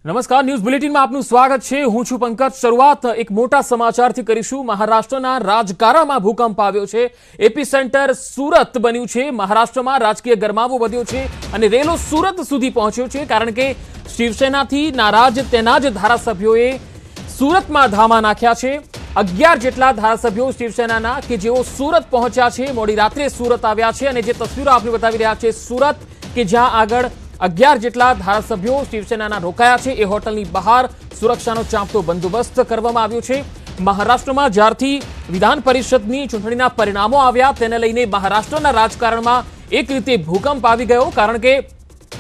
નમસ્કાર, ન્યૂઝ બુલેટિનમાં આપનું સ્વાગત છે। હું છું પંકજ। શરૂઆત એક મોટા સમાચારથી કરીશું। મહારાષ્ટ્રના રાજકારણમાં ભૂકંપ આવ્યો છે। એપિસેન્ટર સુરત બન્યું છે। મહારાષ્ટ્રમાં રાજકીય ગરમાવો વધ્યો છે અને રેલો સુરત સુધી પહોંચ્યો છે, કારણ કે શિવસેનાથી નારાજ તેના જ ધારાસભ્યોએ સુરતમાં ધામા નાખ્યા છે। 11 જેટલા ધારાસભ્યો શિવસેનાના કે જેઓ સુરત પહોંચ્યા છે, મોડી રાત્રે સુરત આવ્યા છે અને જે તસવીરો આપણે બતાવી રહ્યા છે સુરત કે જ્યાં આગળ 11 જેટલા ધારાસભ્યો શિવસેનાના રોકાયા છે। એ હોટલની બહાર સુરક્ષાનો ચાંપતો બંદોબસ્ત કરવામાં આવ્યો છે। મહારાષ્ટ્રમાં જ્યારથી વિધાન પરિષદની ચૂંટણીના પરિણામો આવ્યા તેને લઈને મહારાષ્ટ્રના રાજકારણમાં એક રીતે ભૂકંપ આવી ગયો, કારણ કે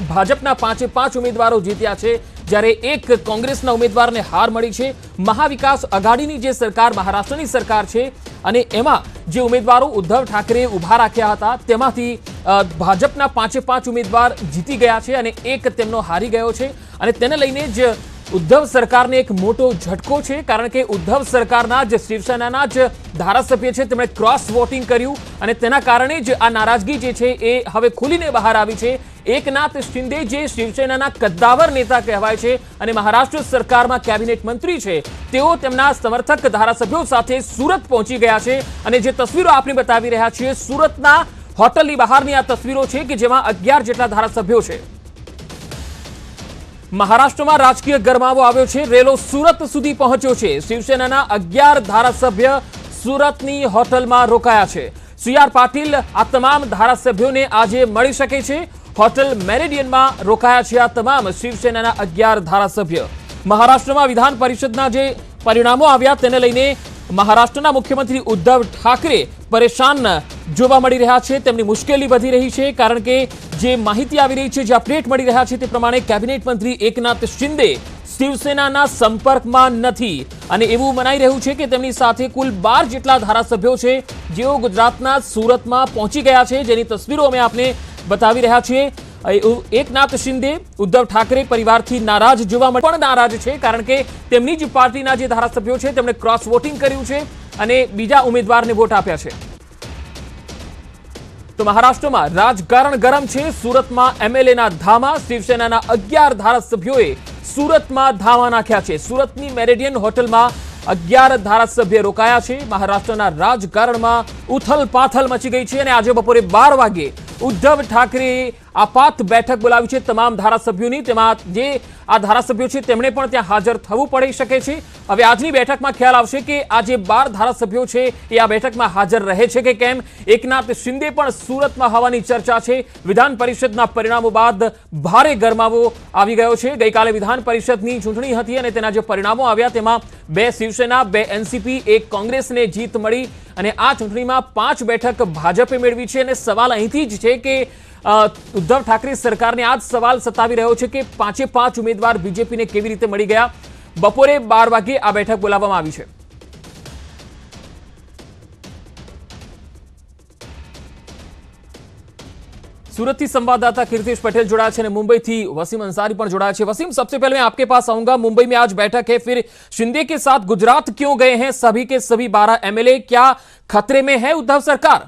ભાજપના 5 ઉમેદવારો જીત્યા છે, જ્યારે એક કોંગ્રેસના ઉમેદવારને હાર મળી છે। મહાવિકાસ આઘાડીની જે સરકાર મહારાષ્ટ્રની સરકાર છે અને એમાં જે ઉમેદવારો ઉદ્ધવ ઠાકરે ઉભા રાખ્યા હતા તેમાંથી ભાજપના 5 ઉમેદવાર જીતી ગયા છે અને એક તેમનો હારી ગયો છે। અને તેને લઈને જ ઉદ્ધવ સરકારને એક મોટો ઝટકો છે, કારણ કે ઉદ્ધવ સરકારના જ શિવસેનાના જ ધારાસભ્ય છે તેમણે ક્રોસ વોટિંગ કર્યું અને તેના કારણે જ આ નારાજગી જે છે એ હવે ખુલીને બહાર આવી છે। એકનાથ શિંદે જે શિવસેનાના કદ્દાવર નેતા કહેવાય છે અને મહારાષ્ટ્ર સરકારમાં કેબિનેટ મંત્રી છે, તેઓ તેમના સમર્થક ધારાસભ્યો સાથે સુરત પહોંચી ગયા છે। અને જે તસવીરો આપણે બતાવી રહ્યા છીએ સુરતના હોટલની બહારની આ તસવીરો છે કે જેમાં 11 જેટલા ધારાસભ્યો છે। મહારાષ્ટ્રમાં રાજકીય ગરમાવો આવ્યો છે। રેલો સુરત સુધી પહોંચ્યો છે। શિવસેનાના 11 ધારાસભ્ય સુરતની હોટલમાં રોકાયા છે। સી.આર. પાટીલ આ તમામ ધારાસભ્યોને આજે મળી શકે છે। હોટલ મેરિડિયનમાં રોકાયા છે આ તમામ શિવસેનાના 11 ધારાસભ્ય। મહારાષ્ટ્રમાં વિધાન પરિષદના જે પરિણામો આવ્યા તેને લઈને મહારાષ્ટ્રના મુખ્યમંત્રી ઉદ્ધવ ઠાકરે પરેશાન જોવા મળી રહ્યા છે। તેમની મુશ્કેલી વધી રહી છે, કારણ કે જે માહિતી આવી રહી છે, જે અપડેટ મળી રહ્યા છે તે પ્રમાણે કેબિનેટ મંત્રી એકનાથ શિંદે શિવસેનાના સંપર્કમાં નથી અને એવું મનાઈ રહ્યું છે કે તેમની સાથે કુલ 12 જેટલા ધારાસભ્યો છે જેઓ ગુજરાતના સુરતમાં પહોંચી ગયા છે, જેની તસવીરો અમે આપને બતાવી રહ્યા છીએ। એકનાથ શિંદે ઉદ્ધવ ઠાકરે પરિવારથી નારાજ જોવા મળે, પણ નારાજ છે કારણ કે તેમની જ પાર્ટીના જે ધારાસભ્યો છે તેમણે ક્રોસ વોટિંગ કર્યું છે અને બીજા ઉમેદવારને વોટ આપ્યા છે। તો મહારાષ્ટ્રમાં રાજકારણ ગરમ છે। સુરતમાં એમએલએના ધામા। શિવસેનાના 11 ધારાસભ્યોએ સુરતમાં ધામા નાખ્યા છે। સુરતની મેરિડિયન હોટલમાં 11 ધારાસભ્ય રોકાયા છે। મહારાષ્ટ્રના રાજકારણમાં ઉથલ પાથલ મચી ગઈ છે અને આજે બપોરે 12 વાગે ઉદ્ધવ ઠાકરેએ આપાત બેઠક બોલાવી છે તમામ ધારાસભ્યોની। તેમાં જે આ ધારાસભ્યો છે તેમણે પણ ત્યાં હાજર થવું પડી શકે છે। હવે આજની બેઠકમાં ખ્યાલ આવશે કે આ જે 12 ધારાસભ્યો છે એ આ બેઠકમાં હાજર રહે છે કે કેમ। એકનાથ શિંદે પણ સુરતમાં હોવાની ચર્ચા છે। વિધાન પરિષદના પરિણામો બાદ ભારે ગરમાવો આવી ગયો છે। ગઈકાલે વિધાન પરિષદની ચૂંટણી હતી અને તેના જે પરિણામો આવ્યા તેમાં 2 શિવસેના, 2 એનસીપી, 1 કોંગ્રેસને જીત મળી અને આ ચૂંટણીમાં 5 બેઠક ભાજપે મેળવી છે। અને સવાલ અહીંથી જ છે કે ઉદ્ધવ ઠાકરે સરકારને આ જ સવાલ સતાવી રહ્યો છે કે 5 ઉમેદવાર બીજેપીને કેવી રીતે મળી ગયા। બપોરે 12 વાગે આ બેઠક બોલાવવામાં આવી છે। सूरत संवाददाता कीर्तिश पटेल जुड़ा है, मुंबई थी वसीम अंसारी पर जुड़ा है। वसीम, सबसे पहले मैं आपके पास आऊंगा। मुंबई में आज बैठक है, फिर शिंदे के साथ गुजरात क्यों गए हैं सभी के सभी 12 एमएलए? क्या खतरे में है उद्धव सरकार?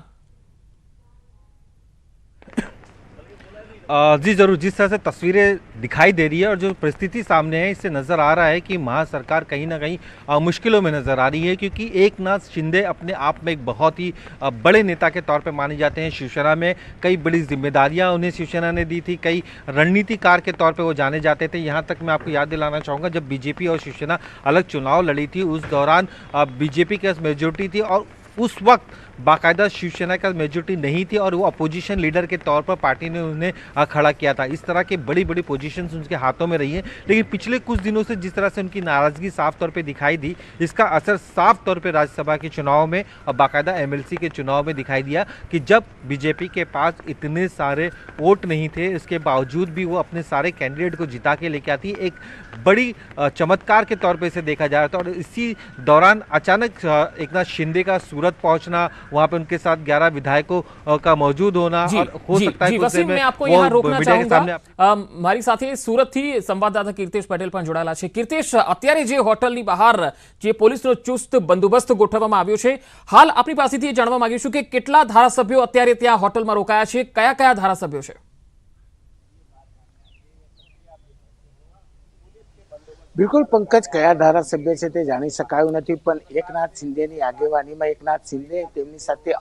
जी जरूर, जिस तरह से तस्वीरें दिखाई दे रही है और जो परिस्थिति सामने है, इससे नज़र आ रहा है कि महासरकार कहीं ना कहीं मुश्किलों में नज़र आ रही है, क्योंकि एकनाथ शिंदे अपने आप में एक बहुत ही बड़े नेता के तौर पे माने जाते हैं। शिवसेना में कई बड़ी जिम्मेदारियां उन्हें शिवसेना ने दी थी, कई रणनीतिकार के तौर पे वो जाने जाते थे। यहाँ तक मैं आपको याद दिलाना चाहूँगा, जब बीजेपी और शिवसेना अलग चुनाव लड़ी थी उस दौरान बीजेपी के मेजोरिटी थी और उस वक्त बाकायदा शिवसेना का मेजोरिटी नहीं थी और वो अपोजिशन लीडर के तौर पर पार्टी ने उन्हें खड़ा किया था। इस तरह की बड़ी बड़ी पोजीशंस उनके हाथों में रही है। लेकिन पिछले कुछ दिनों से जिस तरह से उनकी नाराज़गी साफ तौर पे दिखाई दी, इसका असर साफ तौर पे राज्यसभा के चुनाव में और बाकायदा एमएलसी के चुनाव में दिखाई दिया कि जब बीजेपी के पास इतने सारे वोट नहीं थे, इसके बावजूद भी वो अपने सारे कैंडिडेट को जिता के लेके आती। एक बड़ी चमत्कार के तौर पर इसे देखा जा रहा था। और इसी दौरान अचानक एकनाथ शिंदे का सूरत पहुँचना, वहाँ पे उनके साथ 11 विधायकों का मौजूद होना और हो सकता है वसीम, मैं आपको यहाँ रोकना चाहूंगा। મારી સાથે સુરતથી સંવાદદાતા કીર્તિશ પટેલ પણ જોડાયેલા છે। કીર્તિશ, અત્યારે જે હોટલની બહાર જે પોલીસનો ચુસ્ત બંદોબસ્ત ગોઠવવામાં આવ્યો છે, હાલ આપણી પાસેથી જાણવા માંગીશું કે કેટલા ધારાસભ્યો અત્યારે ત્યાં હોટલમાં રોકાયા છે, કયા કયા ધારાસભ્યો છે? બિલકુલ પંકજ કયા ધારાસભ્ય છે તે જાણી શકાયું નથી, પણ એકનાથ શિંદેની આગેવાનીમાં એકનાથ શિંદે તેમની સાથે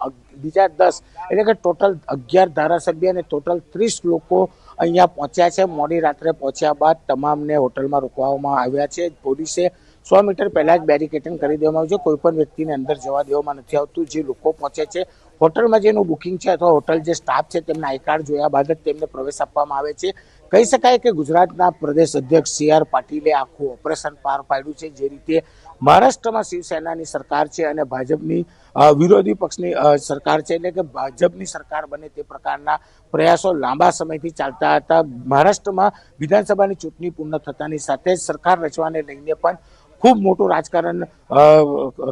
બીજા 10 એટલે કે ટોટલ 11 ધારાસભ્ય અને ટોટલ 30 લોકો અહીંયા પહોંચ્યા છે. મોડી રાત્રે પહોંચ્યા બાદ તમામને હોટલમાં રોકવામાં આવ્યા છે. પોલીસે 100 મીટર પહેલા જ બેરિકેડિંગ કરી દેવામાં આવ્યું છે. કોઈ પણ વ્યક્તિને અંદર જવા દેવામાં નથી આવતું. જે લોકો પહોંચે છે હોટલમાં જેનું બુકિંગ છે અથવા હોટલ જે સ્ટાફ છે તેમના આઈ કાર્ડ જોયા બાદ જ તેમને પ્રવેશ આપવામાં આવે છે. કહી શકાય કે ગુજરાતના પ્રદેશ અધ્યક્ષ CR પાટીલે આખું ઓપરેશન પાર પાડ્યું છે. જે રીતે મહારાષ્ટ્રમાં શિવસેનાની સરકાર છે અને ભાજપની વિરોધી પક્ષની સરકાર છે, એટલે કે ભાજપની સરકાર બને તે પ્રકારના પ્રયાસો લાંબા સમયથી ચાલતા હતા. મહારાષ્ટ્રમાં વિધાનસભાની ચૂંટણી પૂર્ણ થતાની સાથે જ સરકાર રચવાને લઈને પણ ખૂબ મોટું રાજકારણ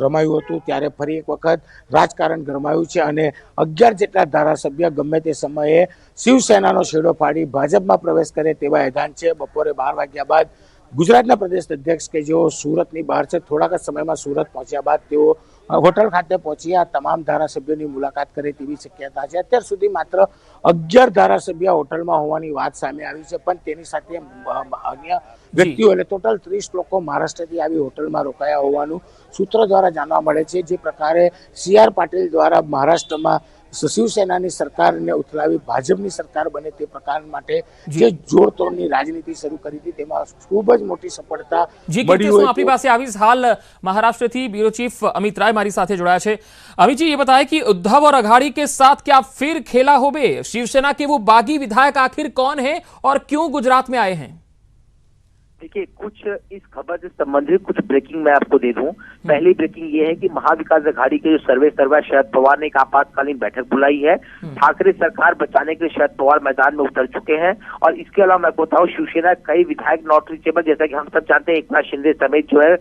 રમાયું હતું. ત્યારે ફરી એક વખત રાજકારણ ગરમાયું છે અને 11 જેટલા ધારાસભ્ય ગમે તે સમયે શિવસેનાનો છેડો ફાડી ભાજપમાં પ્રવેશ કરે તેવા એલાન છે. બપોરે 12 વાગ્યા બાદ ગુજરાતના પ્રદેશ અધ્યક્ષ કે જેઓ સુરતની બહાર છે, થોડાક જ સમયમાં સુરત પહોંચ્યા બાદ તેઓ હોટલ ખાતે પહોંચ્યા તમામ ધારાસભ્યોની મુલાકાત કરે તેવી શક્યતા છે. અત્યાર સુધી માત્ર 11 ધારાસભ્ય હોટલમાં હોવાની વાત સામે આવી છે, પણ તેની સાથે અન્ય વ્યક્તિઓ એટલે ટોટલ 30 લોકો મહારાષ્ટ્રથી આવી હોટલમાં રોકાયા હોવાનું સૂત્રો દ્વારા જાણવા મળે છે. જે પ્રકારે CR પાટીલ દ્વારા મહારાષ્ટ્રમાં શિવસેનાની સરકારને ઉથલાવી ભાજપની સરકાર બને તે પ્રકાર માટે જે જોડતોડની રાજનીતિ શરૂ કરી હતી તેમાં ખૂબ જ મોટી સફળતા મળી હોય. आपकी पास आवीज हाल महाराष्ट्र थी ब्यूरो चीफ अमित राय हमारी साथ जुड़ा है. अमित जी, ये बताएं कि उद्धव और अघाड़ी के साथ क्या फिर खेला हो बे? शिवसेना के वो बागी विधायक आखिर कौन है और क्यों गुजरात में आए हैं? देखिए, कुछ इस खबर से संबंधित कुछ ब्रेकिंग मैं आपको दे दूं. पहली ब्रेकिंग ये है कि महाविकास अघाड़ी के जो सर्वे शरद पवार ने एक आपातकालीन बैठक बुलाई है. ठाकरे सरकार बचाने के लिए शरद पवार मैदान में उतर चुके हैं. और इसके अलावा मैं बताऊं, शिवसेना कई विधायक नॉट रीचेबल, जैसा कि हम सब जानते हैं एकनाथ शिंदे समेत जो है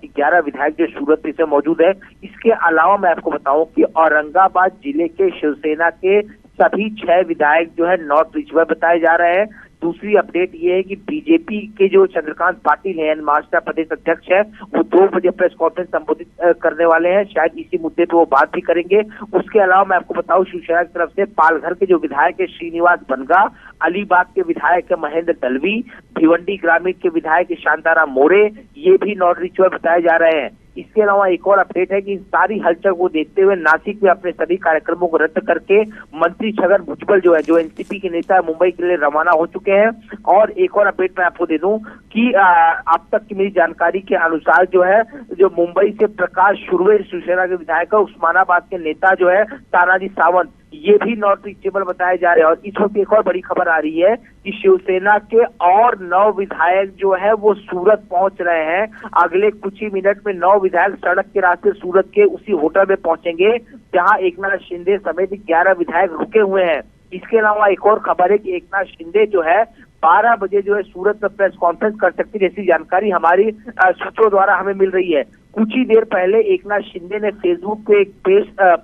11 विधायक जो सूरत से मौजूद है. इसके अलावा मैं आपको बताऊं कि औरंगाबाद जिले के शिवसेना के सभी 6 विधायक जो है नॉट रीचेबल बताए जा रहे हैं. दूसरी अपडेट ये है कि बीजेपी के जो चंद्रकांत पाटिल हैं, महाराष्ट्र प्रदेश अध्यक्ष है, वो 2 बजे प्रेस कॉन्फ्रेंस संबोधित करने वाले हैं. शायद इसी मुद्दे पे वो बात भी करेंगे. उसके अलावा मैं आपको बताऊं, शिवसेना की तरफ से पालघर के जो विधायक है श्रीनिवास बनगा, अलीबाग के विधायक है महेंद्र दलवी, भिवंडी ग्रामीण के विधायक शांताराम मोरे, ये भी नॉट रीचेबल बताए जा रहे हैं. इसके अलावा एक और अपडेट है कि सारी हलचल को देखते हुए नासिक में अपने सभी कार्यक्रमों को रद्द करके मंत्री छगन भुजबल जो है, जो एनसीपी के नेता है, मुंबई के लिए रवाना हो चुके हैं. और एक और अपडेट मैं आपको दे दूं कि अब तक की मेरी जानकारी के अनुसार जो है, जो मुंबई से प्रकाश शुरवे शिवसेना के विधायक है, उस्मानाबाद के नेता जो है तानाजी सावंत, ये भी नॉट रीचेबल बताए जा रहे हैं. और इस वक्त एक और बड़ी खबर आ रही है कि शिवसेना के और 9 विधायक जो है वो सूरत पहुंच रहे हैं. अगले कुछ ही मिनट में 9 विधायक सड़क के रास्ते सूरत के उसी होटल में पहुंचेंगे जहां एकनाथ शिंदे समेत 11 विधायक रुके हुए हैं. इसके अलावा एक और खबर है कि एकनाथ शिंदे जो है 12 बजे जो है सूरत में प्रेस कॉन्फ्रेंस कर सकती है, जैसी जानकारी हमारी सूत्रों द्वारा हमें मिल रही है. कुछ ही देर पहले एकनाथ शिंदे ने फेसबुक पे एक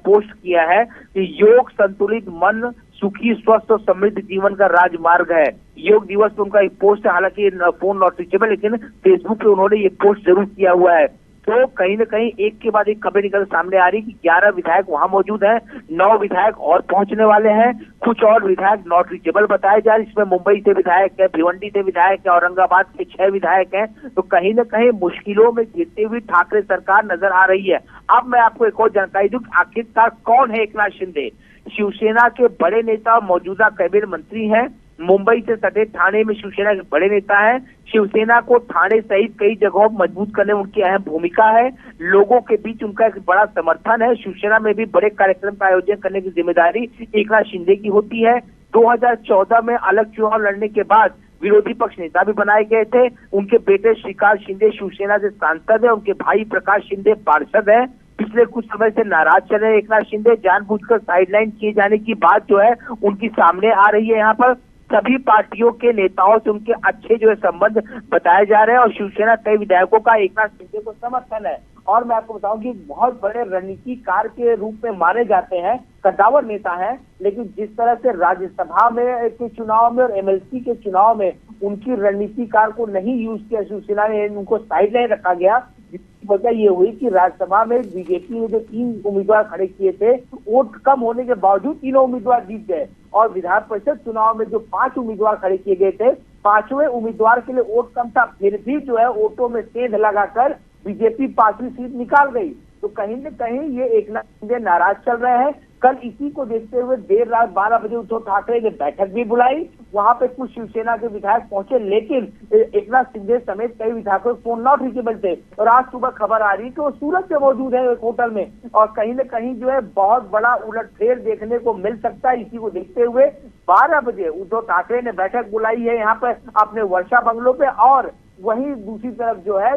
पोस्ट किया है कि योग संतुलित मन सुखी स्वस्थ और समृद्ध जीवन का राजमार्ग है. योग दिवस पे उनका एक पोस्ट है, हालांकि फोन नॉट रीचेबल, लेकिन फेसबुक पे उन्होंने ये पोस्ट जरूर किया हुआ है. तो कहीं न कहीं एक के बाद एक खबर निकल सामने आ रही कि 11 विधायक वहां मौजूद हैं, 9 विधायक और पहुंचने वाले हैं. कुछ और विधायक नॉट रीचेबल बताए जा रहे, इसमें मुंबई से विधायक है, भिवंडी से विधायक है, औरंगाबाद के 6 विधायक हैं. तो कहीं न कहीं मुश्किलों में घिरती हुई ठाकरे सरकार नजर आ रही है. अब मैं आपको एक और जानकारी दूं, आखिरकार कौन है एकनाथ शिंदे? शिवसेना के बड़े नेता, मौजूदा कैबिनेट मंत्री हैं. मुंबई से सटे ठाणे में शिवसेना के बड़े नेता हैं. शिवसेना को ठाणे सहित कई जगहों पर मजबूत करने में उनकी अहम भूमिका है. लोगों के बीच उनका एक बड़ा समर्थन है. शिवसेना में भी बड़े कार्यक्रम का आयोजन करने की जिम्मेदारी एकनाथ शिंदे की होती है. 2014 में अलग चुनाव लड़ने के बाद विरोधी पक्ष नेता भी बनाए गए थे. उनके बेटे श्रीकांत शिंदे शिवसेना से सांसद है, उनके भाई प्रकाश शिंदे पार्षद है. पिछले कुछ समय से नाराज चले एकनाथ शिंदे, जानबूझकर साइडलाइन किए जाने की बात जो है उनकी सामने आ रही है. यहाँ पर सभी पार्टियों के नेताओं से उनके अच्छे जो है संबंध बताए जा रहे हैं और शिवसेना कई विधायकों का एकनाथ शिंदे को समर्थन है. और मैं आपको बताऊं कि बहुत बड़े रणनीतिकार के रूप में माने जाते हैं, कद्दावर नेता हैं, लेकिन जिस तरह से राज्यसभा में के चुनाव में और एमएलसी के चुनाव में उनकी रणनीतिकार को नहीं यूज किया शिवसेना ने, उनको साइडलाइन रखा गया. जिसकी वजह ये हुई कि राज्यसभा में बीजेपी ने जो 3 उम्मीदवार खड़े किए थे, वोट कम होने के बावजूद तीनों उम्मीदवार जीत गए. और विधान परिषद चुनाव में जो 5 उम्मीदवार खड़े किए गए थे, पांचवें उम्मीदवार के लिए वोट कम था, फिर भी जो है वोटों में सेंध लगाकर बीजेपी पांचवी सीट निकाल गई। तो कहीं न कहीं ये एकनाथ शिंदे नाराज चल रहे हैं। कल इसी को देखते हुए देर रात 12 बजे उद्धव ठाकरे ने बैठक भी बुलाई, वहां पे कुछ शिवसेना के विधायक पहुंचे, लेकिन एकनाथ शिंदे समेत कई विधायकों के फोन नॉट रीचेबल थे। और आज सुबह खबर आ रही कि वो सूरत में मौजूद है एक होटल में, और कहीं न कहीं जो है बहुत बड़ा उलटफेर देखने को मिल सकता है। इसी को देखते हुए 12 बजे उद्धव ठाकरे ने बैठक बुलाई है यहाँ पर अपने वर्षा बंगलों पे। और वहीं दूसरी तरफ जो है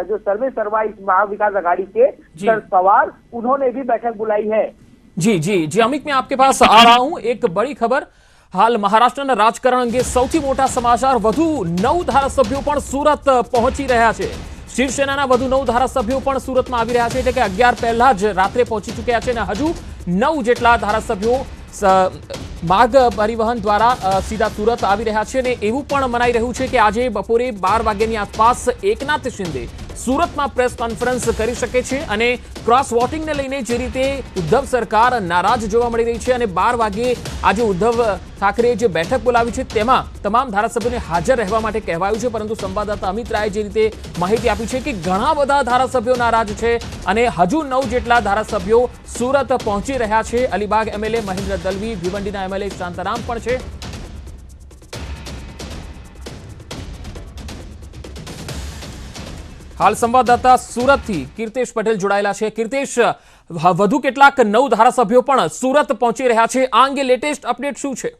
जो सर्वे सर्वा इस महाविकास आघाड़ी के शरद पवार, उन्होंने भी बैठक बुलाई है। जी अमित, मैं आपके पास आ रहा हूं। एक बड़ी खबर हाल મહારાષ્ટ્રના રાજકારણ અંગે સૌથી મોટા સમાચાર, વધુ 9 ધારાસભ્યો પણ સુરત પહોંચી રહ્યા છે। શિવસેનાના વધુ 9 ધારાસભ્યો પણ સુરતમાં આવી રહ્યા છે, એટલે કે 11 પહેલા જ રાત્રે પહોંચી ચૂક્યા છે અને હજુ 9 જેટલા ધારાસભ્યો માર્ગ પરિવહન દ્વારા સીધા સુરત આવી રહ્યા છે અને એવું પણ મનાઈ રહ્યું છે કે આજે બપોરે 12 વાગ્યાની આસપાસ એકનાથ શિંદે સુરતમાં પ્રેસ કોન્ફરન્સ કરી શકે છે અને ક્રોસ વોટિંગને લઈને જે રીતે ઉદ્ધવ સરકાર નારાજ જોવા મળી રહી છે અને 12 વાગે આજે ઉદ્ધવ ઠાકરે જે બેઠક બોલાવી છે તેમાં તમામ ધારાસભ્યોને હાજર રહેવા માટે કહેવાયું છે, પરંતુ સંવાદદાતા અમિત રાયે જે રીતે માહિતી આપી છે કે ઘણા બધા ધારાસભ્યો નારાજ છે અને હજુ 9 જેટલા ધારાસભ્યો સુરત પહોંચી રહ્યા છે। અલીબાગ એમએલએ મહેન્દ્ર દલવી, ભિવંડીના એમએલએ શાંતારામ પણ છે। हाल संवाददाता सूरत थी कीर्तेश पटेल जोड़ाયેલા છે। कीर्तेश, વધુ કેટલાક 9 ધારાસભ્યો પણ સુરત પહોંચી રહ્યા છે, આ અંગે લેટેસ્ટ અપડેટ શું છે?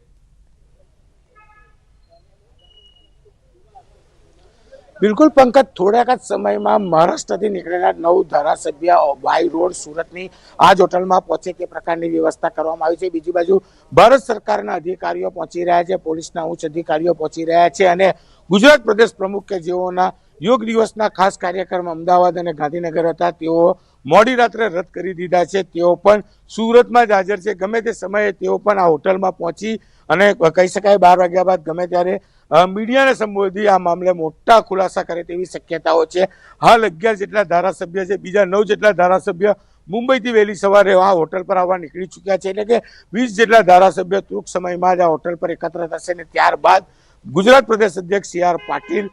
બિલકુલ પંકજ, થોડાક જ સમયમાં મહારાષ્ટ્રથી નીકળેલા 9 ધારાસભ્ય બાય રોડ સુરતની આ જ હોટલમાં પહોંચે તે પ્રકારની વ્યવસ્થા કરવામાં આવી છે। બીજી બાજુ ભારત સરકારના અધિકારીઓ પહોંચી રહ્યા છે, પોલીસના ઉચ્ચ અધિકારીઓ પહોંચી રહ્યા છે અને ગુજરાત પ્રદેશ પ્રમુખ કે જેઓના યોગ દિવસના ખાસ કાર્યક્રમ અમદાવાદ અને ગાંધીનગર હતા તેઓ મોડી રાત્રે રદ કરી દીધા છે, તેઓ પણ સુરતમાં જ હાજર છે। ગમે તે સમયે તેઓ પણ આ હોટલમાં પહોંચી અને કહી શકાય 12 વાગ્યા બાદ ગમે ત્યારે મીડિયાને સંબોધી આ મામલે મોટા ખુલાસા કરે તેવી શક્યતાઓ છે। હાલ 11 જેટલા ધારાસભ્ય છે, બીજા 9 જેટલા ધારાસભ્ય મુંબઈથી વહેલી સવારે આ હોટલ પર આવવા નીકળી ચૂક્યા છે, એટલે કે 20 જેટલા ધારાસભ્ય ટૂંક સમયમાં જ આ હોટલ પર એકત્ર થશે અને ત્યારબાદ ગુજરાત પ્રદેશ અધ્યક્ષ C R Patil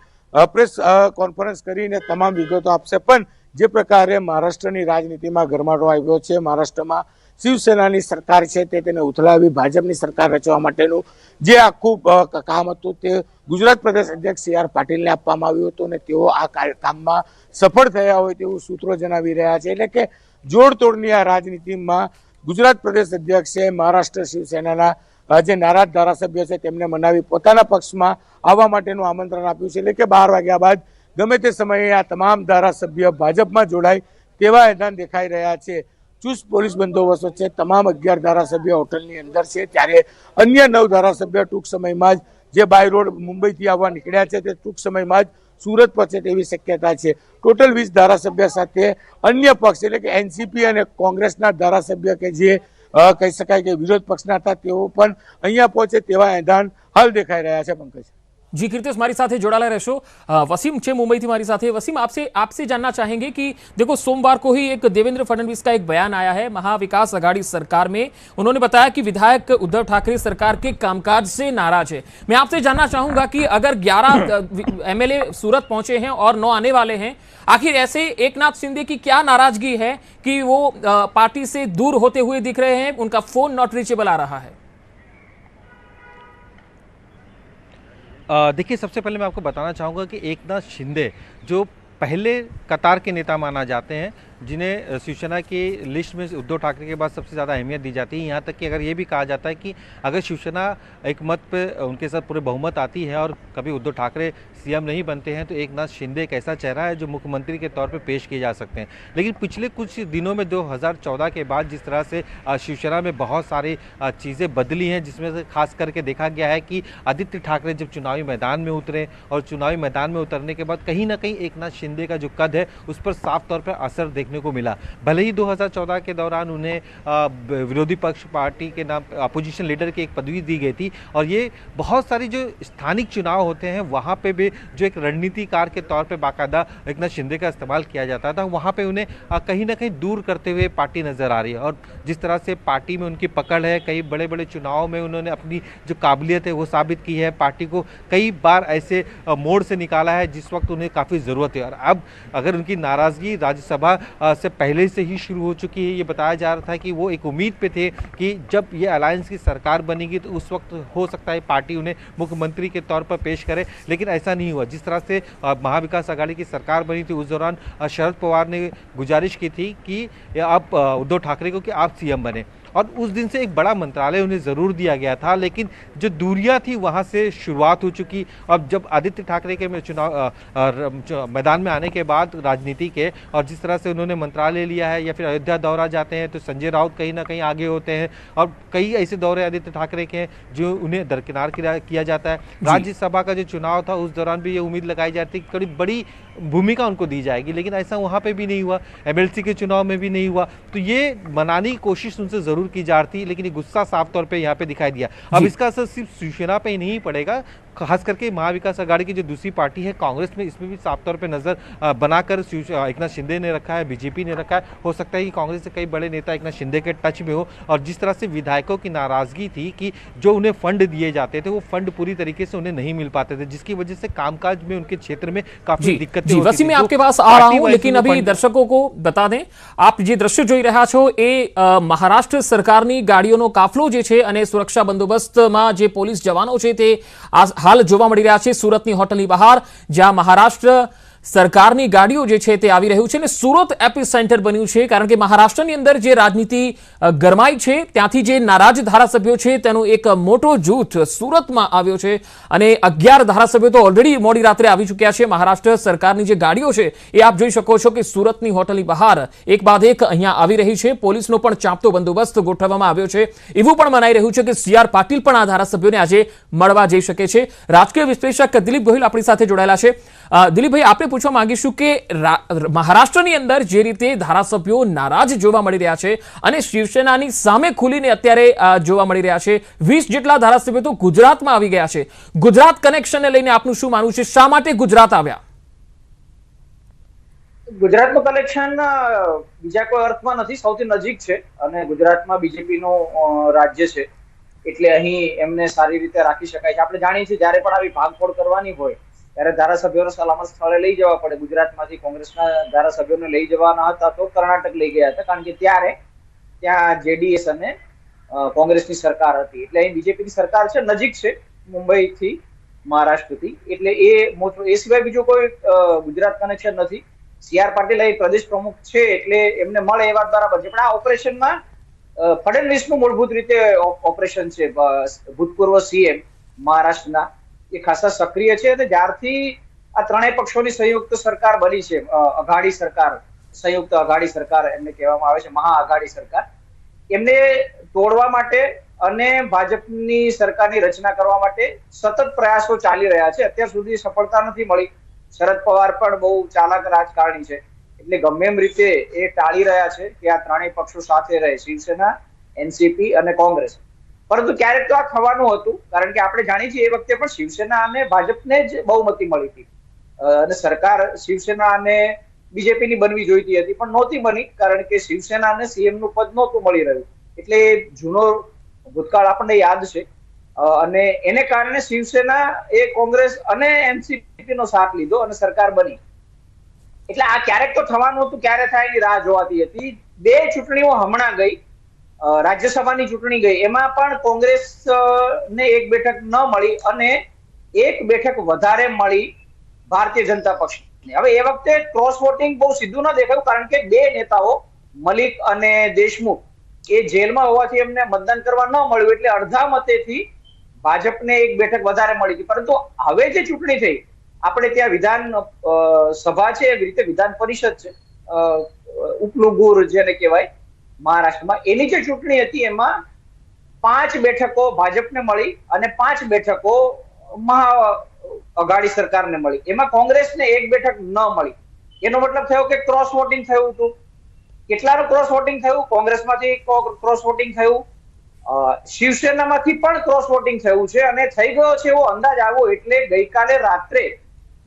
press conference કરીને તમામ વિગતો આપશે। પણ જે પ્રકારે મહારાષ્ટ્રની રાજનીતિમાં ગરમાડો આવ્યો છે, મહારાષ્ટ્રમાં શિવસેનાની સરકાર છે તેને ઉથલાવી ભાજપની સરકાર રચવા માટેનું જે આખું કામ હતું તે ગુજરાત પ્રદેશ અધ્યક્ષ સી આર પાટીલને આપવામાં આવ્યું હતું અને તેઓ આ કામમાં સફળ થયા હોય તેવું સૂત્રો જણાવી રહ્યા છે। એટલે કે જોડતોડની આ રાજનીતિમાં ગુજરાત પ્રદેશ અધ્યક્ષે મહારાષ્ટ્ર શિવસેનાના જે નારાજ ધારાસભ્યો છે તેમને મનાવી પોતાના પક્ષમાં આવવા માટેનું આમંત્રણ આપ્યું છે। એટલે કે 12 વાગ્યા બાદ ગમે તે સમયે આ તમામ ધારાસભ્ય ભાજપમાં જોડાય તેવા એલાન દેખાઈ રહ્યા છે। ચુસ્ત પોલીસ બંદોબસ્ત છે, તમામ 11 ધારાસભ્ય હોટલની અંદર છે, ત્યારે અન્ય 9 ધારાસભ્ય ટૂંક સમયમાં જ જે બાય રોડ મુંબઈથી આવવા નીકળ્યા છે તે ટૂંક સમયમાં જ સુરત પહોંચે તેવી શક્યતા છે। ટોટલ 20 ધારાસભ્ય સાથે અન્ય પક્ષ એટલે કે એનસીપી અને કોંગ્રેસના ધારાસભ્ય કે જે કહી શકાય કે વિરોધ પક્ષના હતા તેઓ પણ અહીંયા પહોંચે તેવા એંધાણ હાલ દેખાઈ રહ્યા છે। पंकज जी कीर्तेश, मारी साथे जोड़ाला रहशो। वसीम छे मुंबई थी मारी साथे। वसीम, आपसे जानना चाहेंगे कि देखो सोमवार को ही एक देवेंद्र फडणवीस का एक बयान आया है महाविकास आघाड़ी सरकार में, उन्होंने बताया कि विधायक उद्धव ठाकरे सरकार के कामकाज से नाराज है। मैं आपसे जानना चाहूंगा कि अगर 11 एमएलए सूरत पहुंचे हैं और 9 आने वाले हैं, आखिर ऐसे एकनाथ शिंदे की क्या नाराजगी है कि वो पार्टी से दूर होते हुए दिख रहे हैं, उनका फोन नॉट रीचेबल आ रहा है? देखिए, सबसे पहले मैं आपको बताना चाहूँगा कि एकनाथ शिंदे जो पहले कतार के नेता माना जाते हैं, जिन्हें शिवसेना की लिस्ट में उद्धव ठाकरे के बाद सबसे ज़्यादा अहमियत दी जाती है। यहाँ तक कि अगर ये भी कहा जाता है कि अगर शिवसेना एक मत पे उनके साथ पूरे बहुमत आती है और कभी उद्धव ठाकरे सीएम नहीं बनते हैं तो एकनाथ शिंदे एक ऐसा चेहरा है जो मुख्यमंत्री के तौर पे पेश किए जा सकते हैं। लेकिन पिछले कुछ दिनों में 2014 के बाद जिस तरह से शिवसेना में बहुत सारी चीज़ें बदली हैं, जिसमें से खास करके देखा गया है कि आदित्य ठाकरे जब चुनावी मैदान में उतरे और चुनावी मैदान में उतरने के बाद कहीं ना कहीं एकनाथ शिंदे का जो कद है उस पर साफ तौर पर असर देखने को मिला। भले ही 2014 के दौरान उन्हें विरोधी पक्ष पार्टी के नाम अपोजिशन लीडर की एक पदवी दी गई थी, और ये बहुत सारी जो स्थानिक चुनाव होते हैं वहाँ पे भी जो एक रणनीतिकार के तौर पे बाकायदा एकनाथ शिंदे का इस्तेमाल किया जाता था, वहाँ पे उन्हें कहीं ना कहीं दूर करते हुए पार्टी नज़र आ रही है। और जिस तरह से पार्टी में उनकी पकड़ है, कई बड़े बड़े चुनावों में उन्होंने अपनी जो काबिलियत है वो साबित की है, पार्टी को कई बार ऐसे मोड़ से निकाला है जिस वक्त उन्हें काफ़ी ज़रूरत है। और अब अगर उनकी नाराज़गी राज्यसभा से पहले से ही शुरू हो चुकी है, ये बताया जा रहा था कि वो एक उम्मीद पे थे कि जब ये अलायंस की सरकार बनेगी तो उस वक्त हो सकता है पार्टी उन्हें मुख्यमंत्री के तौर पर पेश करे, लेकिन ऐसा नहीं हुआ। जिस तरह से महाविकास आघाड़ी की सरकार बनी थी उस दौरान शरद पवार ने गुजारिश की थी कि आप उद्धव ठाकरे को कि आप सीएम बने, और उस दिन से एक बड़ा मंत्रालय उन्हें ज़रूर दिया गया था, लेकिन जो दूरियां थी वहां से शुरुआत हो चुकी। अब जब आदित्य ठाकरे के चुनाव मैदान में आने के बाद राजनीति के, और जिस तरह से उन्होंने मंत्रालय लिया है या फिर अयोध्या दौरा जाते हैं तो संजय राउत कहीं ना कहीं आगे होते हैं, और कई ऐसे दौरे आदित्य ठाकरे के हैं जो उन्हें दरकिनार किया जाता है। राज्यसभा का जो चुनाव था उस दौरान भी ये उम्मीद लगाई जाती कि बड़ी भूमिका उनको दी जाएगी, लेकिन ऐसा वहाँ पे भी नहीं हुआ, एमएलसी के चुनाव में भी नहीं हुआ। तो ये मनाने की कोशिश उनसे ज़रूर की जा रही, लेकिन ये गुस्सा साफ तौर पे यहाँ पे दिखाई दिया। अब इसका असर सिर्फ शिवसेना पे ही नहीं पड़ेगा, खास करके महाविकास आघाड़ी की जो दूसरी पार्टी है कांग्रेस में, इसमें भी साफ तौर पे नजर बनाकर एकनाथ शिंदे ने रखा है, बीजेपी ने रखा है। हो सकता है कि कांग्रेस से कई बड़े नेता एकनाथ शिंदे के टच में हो, और जिस तरह से विधायकों की नाराजगी थी कि जो उन्हें फंड दिए जाते थे वो फंड पूरी तरीके से उन्हें नहीं मिल पाते थे, जिसकी वजह से कामकाज में उनके क्षेत्र में काफी दिक्कतें जी, वसीम मैं आपके पास आ रहा हूं, लेकिन अभी दर्शकों को बता दें, आप જે દ્રશ્ય જોઈ રહ્યા છો એ મહારાષ્ટ્ર સરકારની ગાડીઓનો કાફલો જે છે અને સુરક્ષા બંદોબસ્તમાં જે પોલીસ જવાનો છે તે હાલ જોવા મળી રહ્યા છે સુરતની હોટલની બહાર, જ્યાં મહારાષ્ટ્ર સરકારની ગાડીઓ જે છે તે આવી રહ્યું છે અને સુરત એપી સેન્ટર બન્યું છે, કારણ કે મહારાષ્ટ્રની અંદર જે રાજનીતિ ગરમાઈ છે ત્યાંથી જે નારાજ ધારાસભ્યો છે તેનો એક મોટો જૂથ સુરતમાં આવ્યો છે અને 11 ધારાસભ્યો તો ઓલરેડી મોડી રાત્રે આવી ચૂક્યા છે। મહારાષ્ટ્ર સરકારની જે ગાડીઓ છે એ આપ જોઈ શકો છો કે સુરતની હોટલની બહાર એક બાદ એક અહીંયા આવી રહી છે। પોલીસનો પણ ચાંપતો બંદોબસ્ત ગોઠવવામાં આવ્યો છે। એવું પણ મનાઈ રહ્યું છે કે સીઆર પાટીલ પણ આ ધારાસભ્યોને આજે મળવા જઈ શકે છે। રાજકીય વિશ્લેષક દિલીપ ગોહિલ આપણી સાથે જોડાયેલા છે। દિલીપભાઈ, આપણે પૂછવા માંગીશું કે મહારાષ્ટ્રની અંદર જે રીતે ધારાસભ્યો નારાજ જોવા મળી રહ્યા છે અને શિવસેનાની સામે ખુલીને અત્યારે જોવા મળી રહ્યા છે, 20 જેટલા ધારાસભ્યો તો ગુજરાતમાં આવી ગયા છે। ગુજરાત કનેક્શનને લઈને આપનું શું માનવું છે? શા માટે ગુજરાત આવ્યા? ગુજરાતનું કનેક્શન બીજા કોઈ અર્થમાં નથી, સૌથી નજીક છે અને ગુજરાતમાં બીજેપીનું રાજ્ય છે એટલે અહીં એમને સારી રીતે રાખી શકાય છે। આપણે જાણીએ છીએ જ્યારે પણ આવી ભાગફોડ કરવાની હોય ત્યારે ધારાસભ્યોને સલામત સ્થળે લઈ જવા પડે। ગુજરાતમાંથી કોંગ્રેસના ધારાસભ્યોને લઈ જવાના હતા તો કર્ણાટક લઈ ગયા હતા, કારણ કે ત્યારે ત્યાં જેડીએસ અને કોંગ્રેસની સરકાર હતી, એટલે અહીં બીજેપીની સરકાર છે, નજીક છે મુંબઈથી, મહારાષ્ટ્રથી, એટલે એ સિવાય બીજો કોઈ ગુજરાત કનેક્શન નથી। સીઆર પાટીલ એ પ્રદેશ પ્રમુખ છે એટલે એમને મળે એ વાત બરાબર છે, પણ આ ઓપરેશનમાં ફડણવીસનું મૂળભૂત રીતે ઓપરેશન છે। ભૂતપૂર્વ સીએમ મહારાષ્ટ્રના એ ખાસા સક્રિય છે અને જ્યારથી આ ત્રણેય પક્ષોની સંયુક્ત સરકાર બની છે, અઘાડી સરકાર, સંયુક્ત અઘાડી સરકાર એમને કહેવામાં આવે છે, મહાઆઘાડી સરકાર, એમને તોડવા માટે અને ભાજપની સરકારની રચના કરવા માટે સતત પ્રયાસો ચાલી રહ્યા છે। અત્યાર સુધી સફળતા નથી મળી। શરદ પવાર પણ બહુ ચાલાક રાજકારણી છે એટલે ગમે એમ રીતે એ ટાળી રહ્યા છે કે આ ત્રણેય પક્ષો સાથે રહે, શિવસેના, એનસીપી અને કોંગ્રેસ। પરંતુ ક્યારેક તો આ થવાનું હતું, કારણ કે આપણે જાણીએ છીએ એ વખતે પણ શિવસેના અને ભાજપને જ બહુમતી મળી હતી અને સરકાર શિવસેના અને બીજેપીની બનવી જોઈતી હતી પણ નહોતી બની, કારણ કે શિવસેનાને સીએમનું પદ નહોતું મળી રહ્યું। એટલે જૂનો ભૂતકાળ આપણને યાદ છે અને એને કારણે શિવસેના એ કોંગ્રેસ અને એનસીપીનો સાથ લીધો અને સરકાર બની। એટલે આ ક્યારેક તો થવાનું હતું, ક્યારે થાય એની રાહ જોવાતી હતી। 2 ચૂંટણીઓ હમણાં ગઈ, રાજ્યસભાની ચૂંટણી ગઈ, એમાં પણ કોંગ્રેસને 1 બેઠક ન મળી અને 1 બેઠક વધારે મળી ભારતીય જનતા પક્ષને। હવે એ વખતે ક્રોસ વોટિંગ બહુ સીધું ન દેખાયું, કારણ કે 2 નેતાઓ મલિક અને દેશમુખ એ જેલમાં હોવાથી એમને મતદાન કરવા ન મળ્યું, એટલે અડધા મતેથી ભાજપને 1 બેઠક વધારે મળી હતી। પરંતુ હવે જે ચૂંટણી થઈ, આપણે ત્યાં વિધાન સભા છે, એવી રીતે વિધાન પરિષદ છે, ઉપલુગુર જેને કહેવાય મહારાષ્ટ્રમાં, એની જે ચૂંટણી હતી એમાં 5 બેઠકો ભાજપને મળી અને 5 બેઠકો મહા અઘાડી સરકારને મળી। એમાં કોંગ્રેસને 1 બેઠક ન મળી। એનો મતલબ થયો કે ક્રોસ વોટિંગ થયું હતું કેટલાનું ક્રોસ વોટિંગ થયું, કોંગ્રેસમાંથી ક્રોસ વોટિંગ થયું, શિવસેનામાંથી પણ ક્રોસ વોટિંગ થયું છે અને થઈ ગયો છે એવો અંદાજ આવ્યો. એટલે ગઈકાલે રાત્રે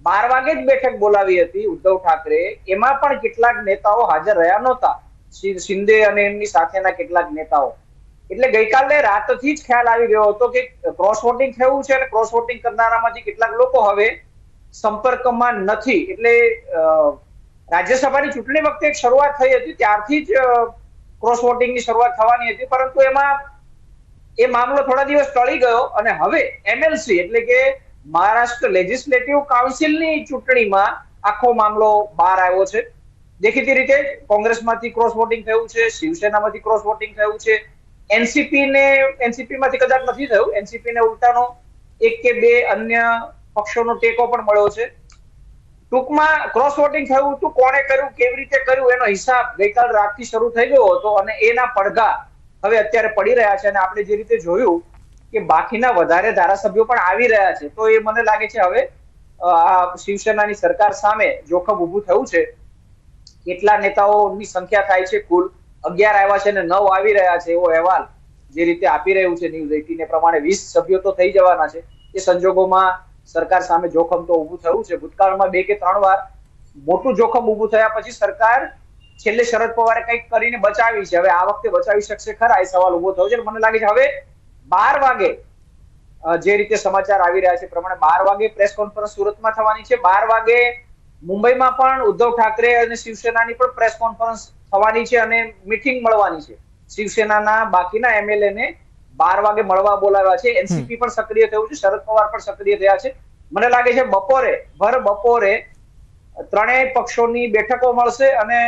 12 વાગે જ બેઠક બોલાવી હતી ઉદ્ધવ ઠાકરે, એમાં પણ કેટલાક નેતાઓ હાજર રહ્યા નહોતા, શિંદે અને એમની સાથેના કેટલાક નેતાઓ. એટલે ગઈકાલે રાતથી જ ખ્યાલ આવી ગયો હતો કે ક્રોસ વોટિંગ થયું છે અને ક્રોસ વોટિંગ કરનારામાંથી કેટલાક લોકો હવે સંપર્કમાં નથી. એટલે રાજ્યસભાની ચૂંટણી વખતે એક શરૂઆત થઈ હતી, ત્યારથી જ ક્રોસ વોટિંગની શરૂઆત થવાની હતી, પરંતુ એમાં એ મામલો થોડા દિવસ ટળી ગયો અને હવે એમએલસી એટલે કે મહારાષ્ટ્ર લેજિસ્લેટિવ કાઉન્સિલની ચૂંટણીમાં આખો મામલો બહાર આવ્યો છે. દેખીતી રીતે કોંગ્રેસમાંથી ક્રોસ વોટિંગ થયું છે, શિવસેનામાંથી ક્રોસ વોટિંગ થયું છે, એનસીપી માંથી કદાચ નથી થયું, એનસીપી ને ઉલટાનો એક કે બે અન્ય પક્ષોનો ટેકો પણ મળ્યો છે. ટૂંકમાં ક્રોસ વોટિંગ થયું હતું, કોણે કર્યું, કેવી રીતે કર્યું, એનો હિસાબ ગઈકાલ રાતથી શરૂ થઈ ગયો હતો અને એના પડઘા હવે અત્યારે પડી રહ્યા છે. અને આપણે જે રીતે જોયું કે બાકીના વધારે ધારાસભ્યો પણ આવી રહ્યા છે, તો એ મને લાગે છે હવે આ શિવસેનાની સરકાર સામે જોખમ ઊભું થયું છે. કેટલા નેતાઓની સંખ્યા થાય છે, કુલ 11 આવ્યા છે અને 9 આવી રહ્યા છે એવો અહેવાલ જે રીતે આપી રહ્યું છે ન્યૂઝ 18 પ્રમાણે 20 સભ્યો તો થઈ જવાના છે. એ સંજોગોમાં સરકાર સામે જોખમ તો ઊભું થયું છે. ભૂતકાળમાં 2 કે 3 વાર મોટું જોખમ ઊભું થયા પછી સરકાર છેલ્લે શરદ પવારે કંઈક કરીને બચાવી છે. હવે આ વખતે બચાવી શકશે ખરા, એ સવાલ ઊભો થયો છે. મને લાગે છે હવે 12 વાગે જે રીતે સમાચાર આવી રહ્યા છે પ્રમાણે 12 વાગે પ્રેસ કોન્ફરન્સ સુરતમાં થવાની છે. 12 વાગે મુંબઈમાં પણ ઉદ્ધવ ઠાકરે અને શિવસેનાની પણ પ્રેસ કોન્ફરન્સ થવાની છે અને મીટિંગ મળવાની છે. શિવસેનાના બાકીના એમએલએ ને 12 વાગે મળવા બોલાવ્યા છે. એનસીપી પણ સક્રિય થયું છે, શરદ પવાર પણ સક્રિય થયા છે. મને લાગે છે ભર બપોરે ત્રણેય પક્ષોની બેઠકો મળશે અને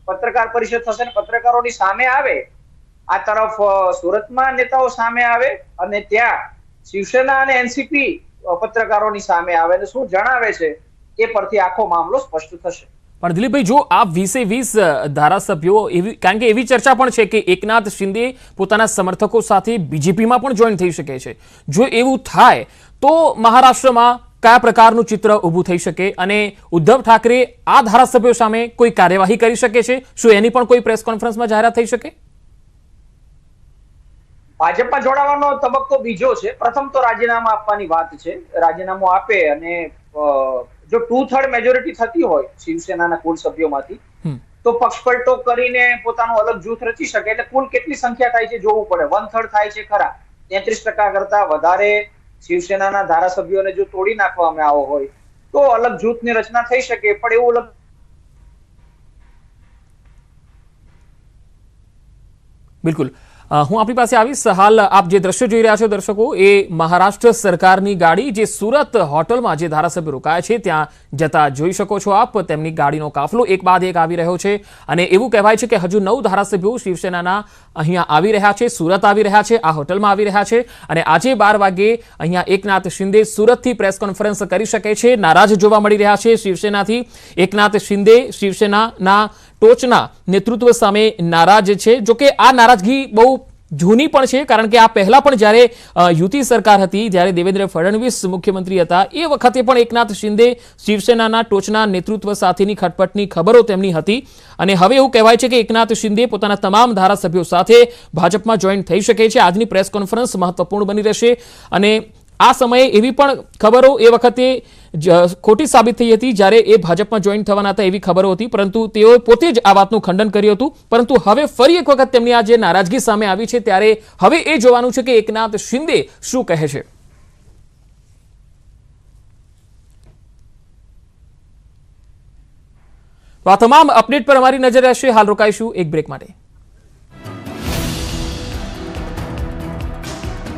પત્રકાર પરિષદ થશે અને પત્રકારોની સામે આવે, આ તરફ સુરતમાં નેતાઓ સામે આવે અને ત્યાં શિવસેના અને એનસીપી પત્રકારોની સામે આવે અને શું જણાવે છે એ પરથી આખો મામલો સ્પષ્ટ થશે. પણ દિલીપભાઈ, જો આ 20 ધારાસભ્યો કારણ કે એવી ચર્ચા પણ છે કે એકનાથ શિંદે પોતાના સમર્થકો સાથે બીજેપીમાં પણ જોઈન થઈ શકે છે. જો એવું થાય તો મહારાષ્ટ્રમાં કયા પ્રકારનું ચિત્ર ઊભું થઈ શકે અને ઉદ્ધવ ઠાકરે આ ધારાસભ્યો સામે કોઈ કાર્યવાહી કરી શકે છે? શું એની પણ કોઈ પ્રેસ કોન્ફરન્સમાં જાહેરાત થઈ શકે? ભાજપમાં જોડાવાનો તબક્કો બીજો છે. પ્રથમ તો રાજીનામા આપવાની વાત છે. રાજીનામું આપે અને જો 2/3 મેજોરિટી થતી હોય શિવસેનાના કુલ સભ્યોમાંથી તો પક્ષપલટો કરીને પોતાનું અલગ જૂથ રચી શકે. એટલે કુલ કેટલી સંખ્યા થાય છે જોવું પડે. 1/3 થાય છે ખરા, 33% કરતા વધારે શિવસેનાના ધારાસભ્યોને જો તોડી નાખવામાં આવો હોય તો અલગ જૂથની રચના થઈ શકે. પણ એવું બિલકુલ, હું આપણી પાસે આવીશ. હાલ આપ જે દ્રશ્ય જોઈ રહ્યા છો દર્શકો, એ મહારાષ્ટ્ર સરકારની ગાડી જે સુરત હોટલમાં જે ધારાસભ્ય રોકાયા છે ત્યાં જતા જોઈ શકો છો આપ. તેમની ગાડીનો કાફલો એક બાદ એક આવી રહ્યો છે અને એવું કહેવાય છે કે હજુ 9 ધારાસભ્યો શિવસેનાના અહીંયા આવી રહ્યા છે, સુરત આવી રહ્યા છે, આ હોટલમાં આવી રહ્યા છે. અને આજે 12 વાગે અહીંયા એકનાથ શિંદે સુરતથી પ્રેસ કોન્ફરન્સ કરી શકે છે. નારાજ જોવા મળી રહ્યા છે શિવસેનાથી. એકનાથ શિંદે શિવસેનાના ટોચના નેતૃત્વ સામે નારાજ છે. જોકે આ નારાજગી બહુ જૂની પણ છે, કારણ કે આ પહેલા પણ જ્યારે યુતિ સરકાર હતી, જ્યારે દેવેન્દ્ર ફડણવીસ મુખ્યમંત્રી હતા, એ વખતે પણ એકનાથ શિંદે શિવસેનાના ટોચના નેતૃત્વ સાથેની ખટપટની ખબરો તેમની હતી. અને હવે એવું કહેવાય છે કે એકનાથ શિંદે પોતાના તમામ ધારાસભ્યો સાથે ભાજપમાં જોઈન થઈ શકે છે. આજની પ્રેસ કોન્ફરન્સ મહત્વપૂર્ણ બની રહેશે અને આ સમયે એવી પણ ખબરો એ વખતે ખોટી સાબિત થઈ હતી જ્યારે એ ભાજપમાં જોઈન થવાના હતા એવી ખબરો હતી, પરંતુ તેઓ પોતે જ આ વાતનું ખંડન કર્યું હતું. પરંતુ હવે ફરી એક વખત તેમની આ જે નારાજગી સામે આવી છે ત્યારે હવે એ જોવાનું છે કે એકનાથ શિંદે શું કહે છે. તો આ તમામ અપડેટ પર અમારી નજર રહેશે. હાલ રોકાઈશું એક બ્રેક માટે.